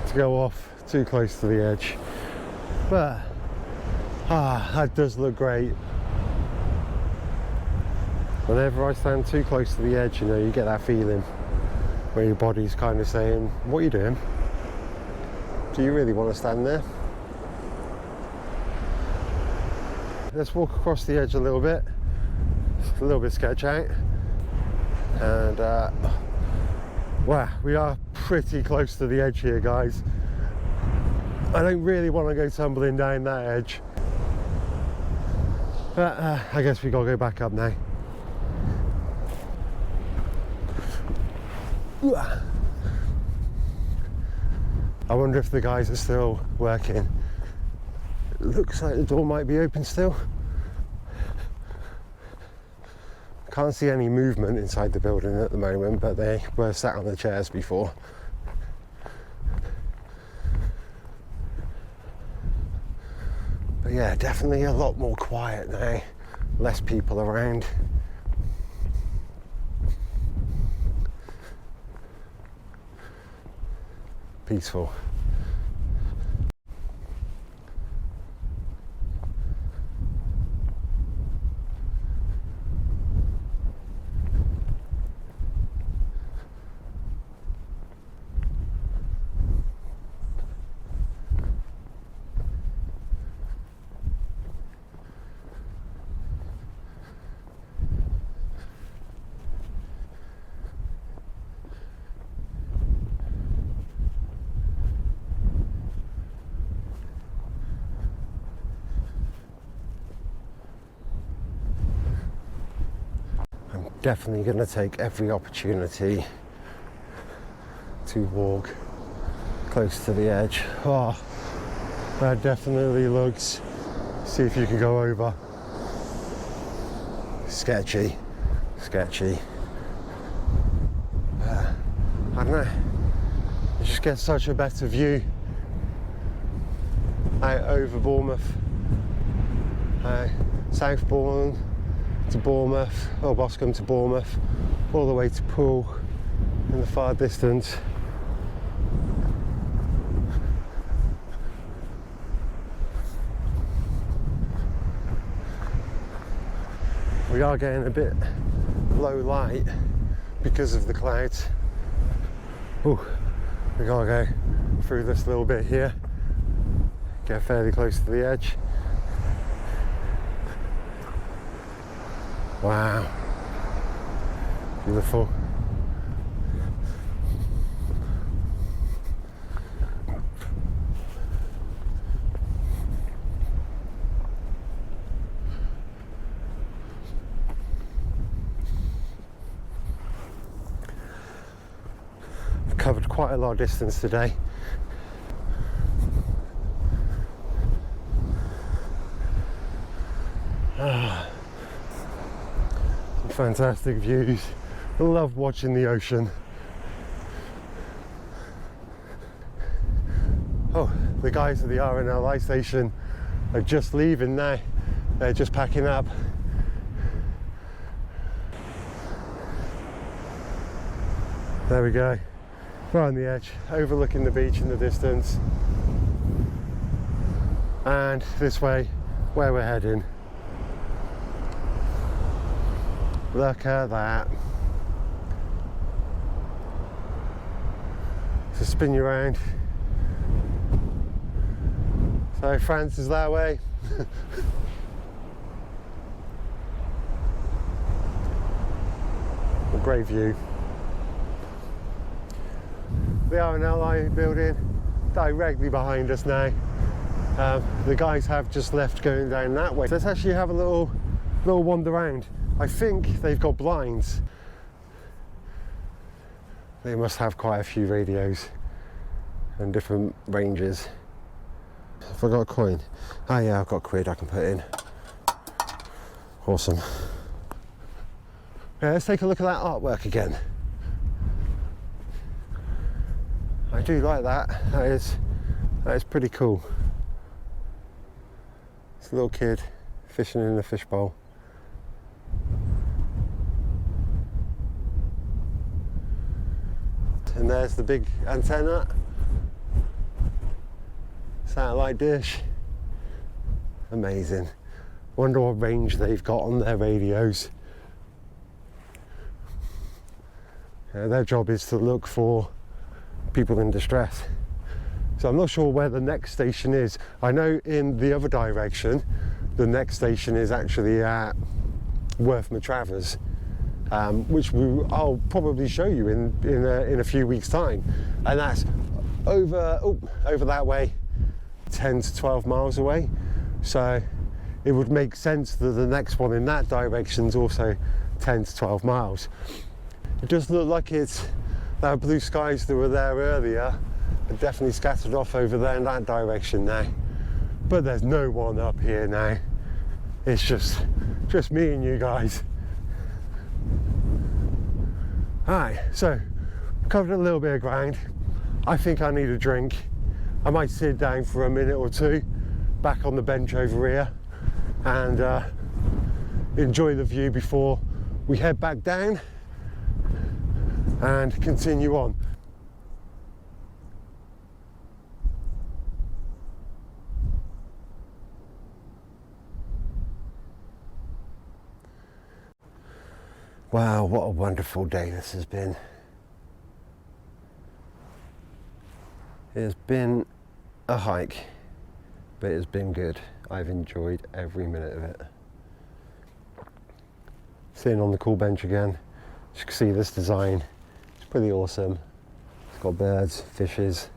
to go off too close to the edge. But, that does look great. Whenever I stand too close to the edge, you know, you get that feeling where your body's kind of saying, what are you doing? Do you really want to stand there? Let's walk across the edge a little bit. It's a little bit sketch out. And wow, we are pretty close to the edge here, guys. I don't really want to go tumbling down that edge. But I guess we gotta go back up now. I wonder if the guys are still working. It looks like the door might be open still. Can't see any movement inside the building at the moment, but they were sat on the chairs before. But yeah, definitely a lot more quiet now. Less people around. Peaceful. definitely going to take every opportunity to walk close to the edge. Oh, that definitely looks, see if you can go over. Sketchy, sketchy. I don't know, you just get such a better view out over Bournemouth, Southbourne to Bournemouth, or Boscombe to Bournemouth, all the way to Poole in the far distance. We are getting a bit low light because of the clouds. Ooh, we gotta go through this little bit here, get fairly close to the edge. Wow, beautiful. Covered quite a lot of distance today. Some fantastic views. I love watching the ocean. Oh, the guys at the RNLI station are just leaving now. They're just packing up. There we go. Right on the edge, overlooking the beach in the distance, and this way where we're heading. Look at that. So spin you around. So France is that way. A great view. The RNLI building directly behind us now. The guys have just left going down that way. Let's actually have a little wander around. I think they've got blinds. They must have quite a few radios and different ranges. Have I got a coin? Oh yeah, I've got a quid I can put in. Awesome. Yeah, let's take a look at that artwork again. I do like that. That is pretty cool. It's a little kid fishing in a fishbowl. And there's the big antenna, satellite dish. Amazing. Wonder what range they've got on their radios. Their job is to look for people in distress. So I'm not sure where the next station is. I know in the other direction, the next station is actually at Worth Matravers, which I'll probably show you in a few weeks' time, and that's over that way, 10 to 12 miles away. So it would make sense that the next one in that direction is also 10 to 12 miles. It does look like it's that blue skies that were there earlier are definitely scattered off over there in that direction now. But there's no one up here now. It's just me and you guys. Alright, so covered a little bit of ground. I think I need a drink. I might sit down for a minute or two back on the bench over here and enjoy the view before we head back down and continue on. Wow, what a wonderful day this has been. It has been a hike, but it has been good. I've enjoyed every minute of it. Sitting on the cool bench again. As you can see, this design is pretty awesome. It's got birds, fishes.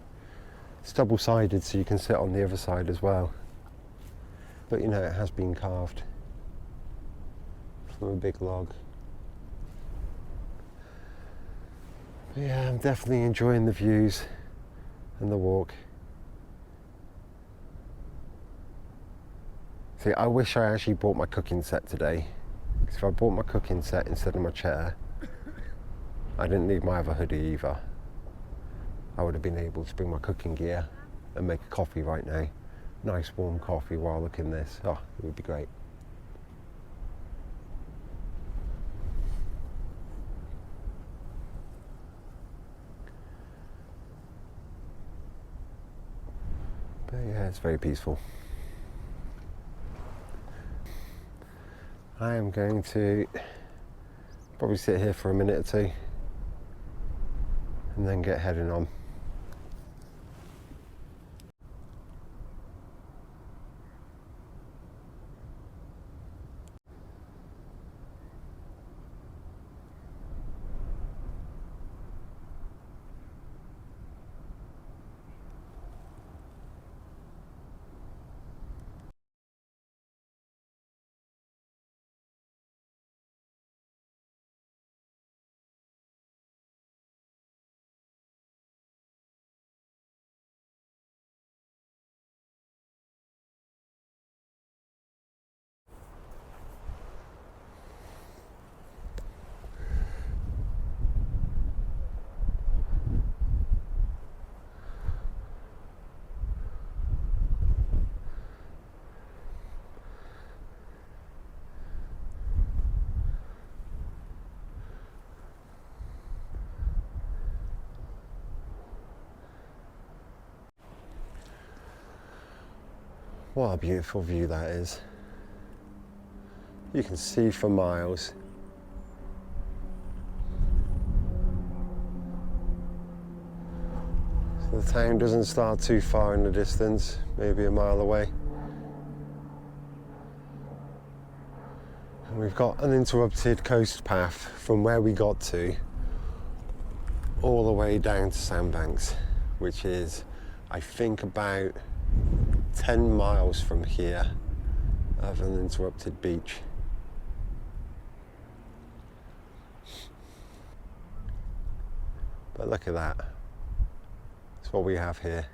It's double-sided, so you can sit on the other side as well. But you know, it has been carved from a big log. But yeah, I'm definitely enjoying the views and the walk. See, I wish I actually bought my cooking set today. Because if I bought my cooking set instead of my chair, I didn't need my other hoodie either. I would have been able to bring my cooking gear and make a coffee right now. Nice warm coffee while looking this. Oh, it would be great. But yeah, it's very peaceful. I am going to probably sit here for a minute or two and then get heading on. What a beautiful view that is. You can see for miles. So the town doesn't start too far in the distance, maybe a mile away. And we've got uninterrupted coast path from where we got to all the way down to Sandbanks, which is, I think, about 10 miles from here of an uninterrupted beach. But look at that. That's what we have here.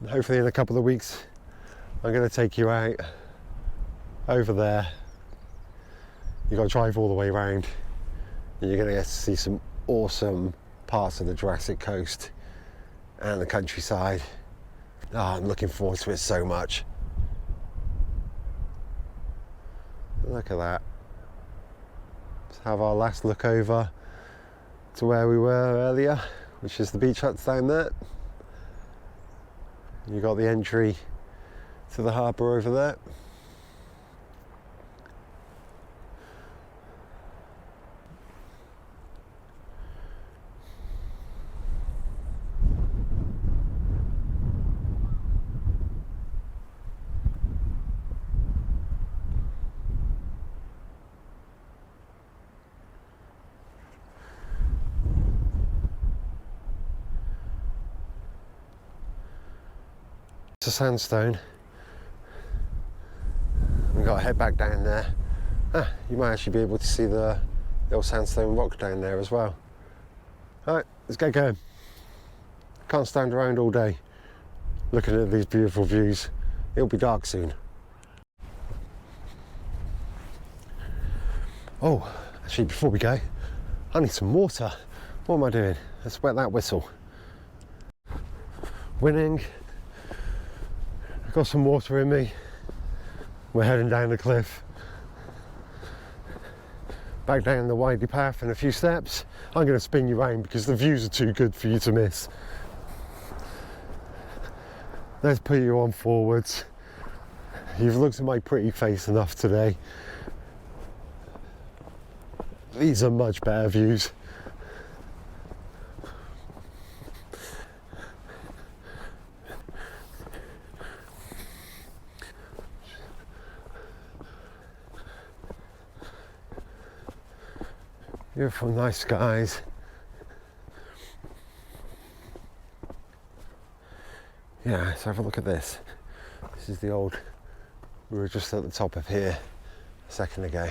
And hopefully in a couple of weeks I'm going to take you out over there. You've got to drive all the way around and you're going to get to see some awesome parts of the Jurassic Coast and the countryside. Oh, I'm looking forward to it so much. Look at that. Let's have our last look over to where we were earlier, which is the beach huts down there. You got the entry to the harbour over there. It's a sandstone. We've got to head back down there. You might actually be able to see the old sandstone rock down there as well. Alright, let's get going. Can't stand around all day looking at these beautiful views. It'll be dark soon. Oh, actually before we go, I need some water. What am I doing? Let's wet that whistle. Winning. I've got some water in me. We're heading down the cliff. Back down the windy path in a few steps. I'm going to spin you round because the views are too good for you to miss. Let's put you on forwards. You've looked at my pretty face enough today. These are much better views. Beautiful, nice skies. Yeah, let's have a look at this. This is the old, we were just at the top of here a second ago,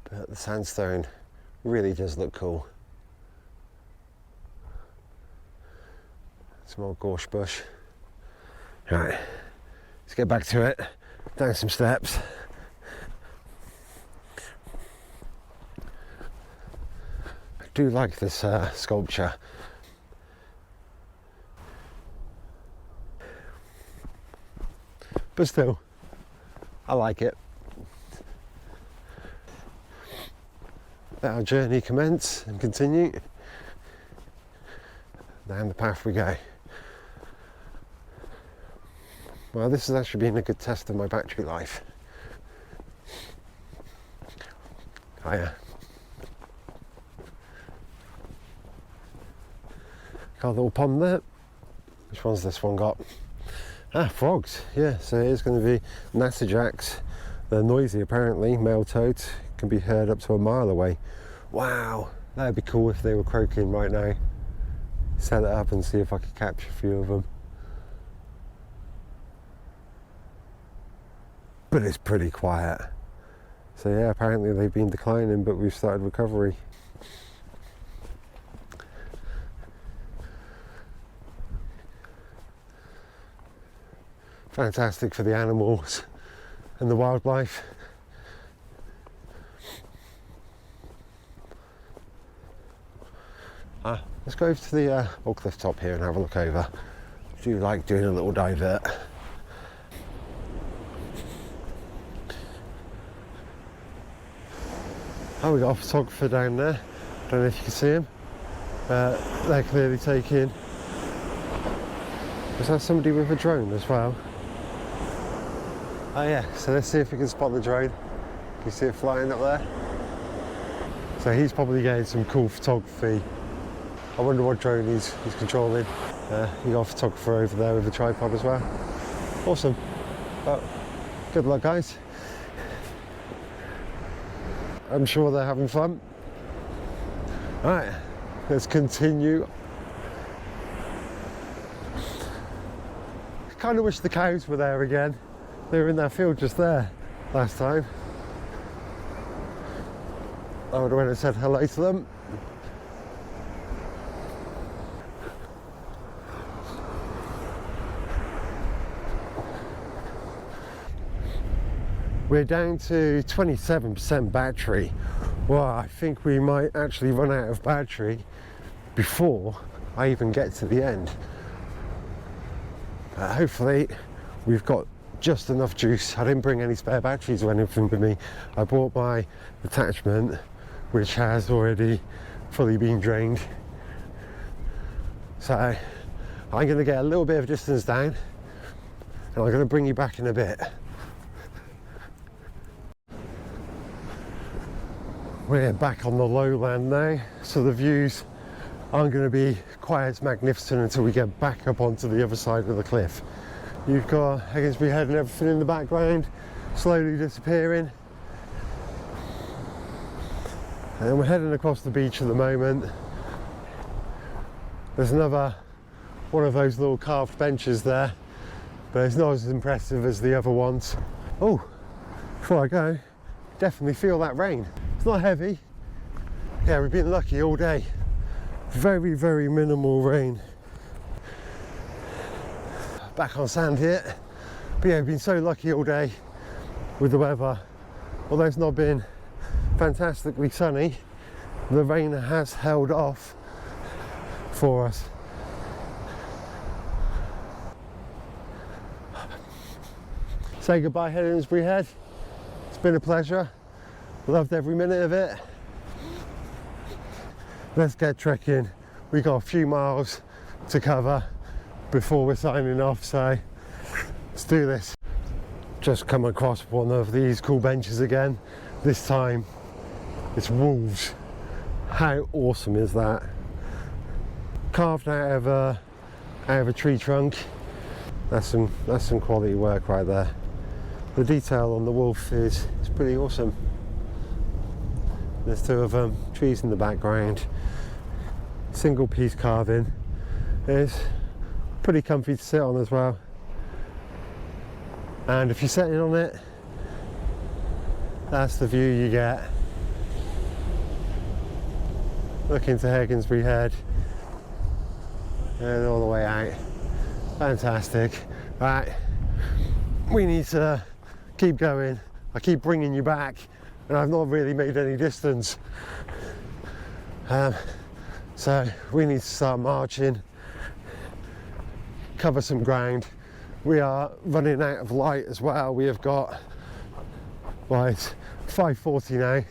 but the sandstone Really does look cool. Some old gorse bush. Right, let's get back to it. Down some steps. I do like this sculpture. But still, I like it. Let our journey commence and continue. Down the path we go. Well, this has actually been a good test of my battery life. Oh yeah. Got a little pond there. Which one's this one got? Ah, frogs. Yeah, so it is going to be natterjacks. They're noisy apparently. Male toads can be heard up to a mile away. Wow, that'd be cool if they were croaking right now. Set it up and see if I could capture a few of them. But it's pretty quiet. So yeah, apparently they've been declining, but we've started recovery. Fantastic for the animals and the wildlife. Let's go over to the old cliff top here and have a look over. I do like doing a little divert. Oh, we got a photographer down there. Don't know if you can see him. They're clearly taking. Was that somebody with a drone as well? Oh yeah, so let's see if we can spot the drone. Can you see it flying up there? So he's probably getting some cool photography. I wonder what drone he's controlling. You got a photographer over there with a tripod as well. Awesome. Well, good luck guys. I'm sure they're having fun. Alright, let's continue. I kind of wish the cows were there again. They were in that field just there last time. I would have went and said hello to them. We're down to 27% battery. Well, I think we might actually run out of battery before I even get to the end. Hopefully we've got just enough juice. I didn't bring any spare batteries or anything with me. I brought my attachment, which has already fully been drained. So I'm going to get a little bit of distance down and I'm going to bring you back in a bit. We're back on the lowland now, so the views aren't going to be quite as magnificent until we get back up onto the other side of the cliff. You've got Hengistbury Head and everything in the background, slowly disappearing. And we're heading across the beach at the moment. There's another one of those little carved benches there, but it's not as impressive as the other ones. Oh, before I go, definitely feel that rain. It's not heavy. Yeah, we've been lucky all day. Very, very minimal rain. Back on sand here. But yeah, we've been so lucky all day with the weather. Although it's not been fantastically sunny, the rain has held off for us. Say goodbye, Hengistbury Head. It's been a pleasure. Loved every minute of it. Let's get trekking. We got a few miles to cover before we're signing off, so let's do this. Just come across one of these cool benches again. This time it's wolves. How awesome is that? Carved out of a tree trunk. That's some quality work right there. The detail on the wolf is pretty awesome. There's two of them, trees in the background, single piece carving. It's pretty comfy to sit on as well. And if you're sitting on it, that's the view you get. look into Hengistbury Head and all the way out. Fantastic. Right, we need to keep going. I keep bringing you back and I've not really made any distance. So we need to start marching, cover some ground. We are running out of light as well. We have got, well, it's 5:40 now,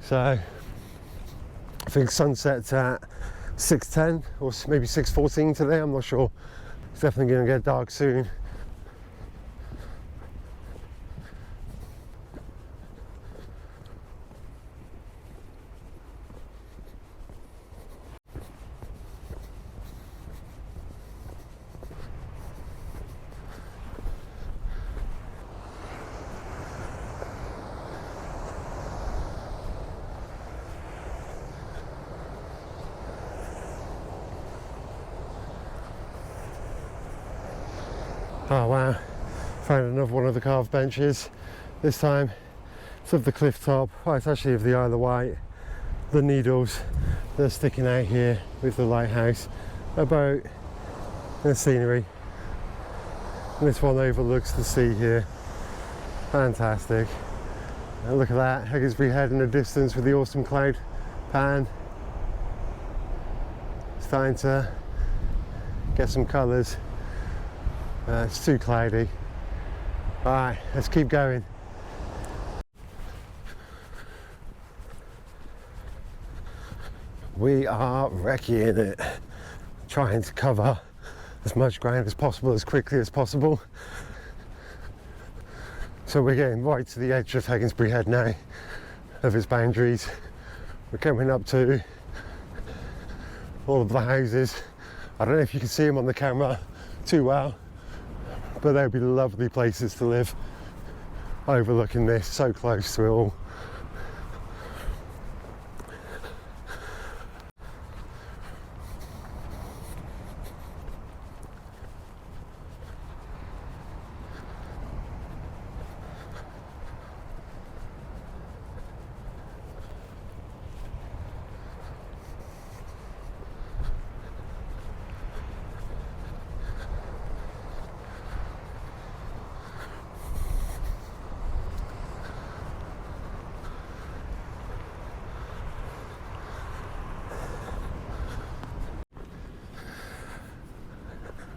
so I think sunset's at 6:10 or maybe 6:14 today, I'm not sure. It's definitely going to get dark soon. Oh wow, found another one of the carved benches. This time it's of the cliff top. Oh, it's actually of the Isle of Wight. The needles that are sticking out here with the lighthouse, a boat, and scenery. And this one overlooks the sea here. Fantastic. And look at that, Hengistbury Head in the distance with the awesome cloud pan. Starting to get some colours. It's too cloudy. Alright, let's keep going. We are wrecking it, trying to cover as much ground as possible as quickly as possible. So we're getting right to the edge of Hengistbury Head now, of its boundaries. We're coming up to all of the houses. I don't know if you can see them on the camera too well, but they'll be lovely places to live, overlooking this, so close to it all.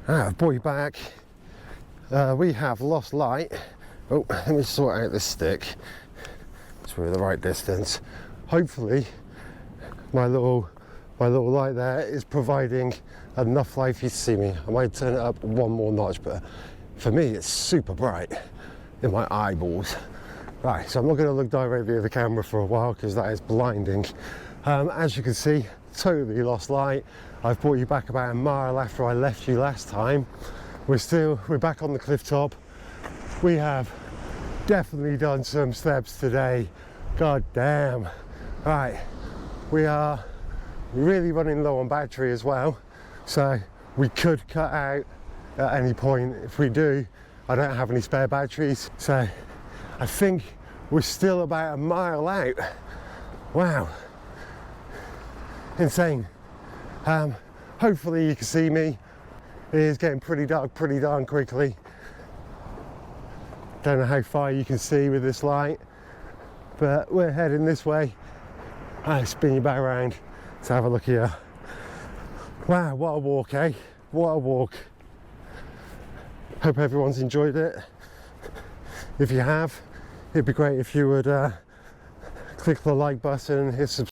I've brought you back. We have lost light. Oh, let me sort out this stick so we're at the right distance. Hopefully my little light there is providing enough light for you to see me. I might turn it up one more notch, but for me it's super bright in my eyeballs. Right, so I'm not going to look directly at the camera for a while because that is blinding. As you can see, totally lost light. I've brought you back about a mile after I left you last time. We're back on the cliff top. We have definitely done some steps today. God damn. Right, we are really running low on battery as well, so we could cut out at any point. If we do, I don't have any spare batteries, so I think we're still about a mile out. Wow, insane. Hopefully you can see me. It is getting pretty dark pretty darn quickly. Don't know how far you can see with this light, but we're heading this way. I'll spin you back around to have a look here. Wow, what a walk, eh? What a walk. Hope everyone's enjoyed it. If you have, it'd be great if you would click the like button, hit subscribe.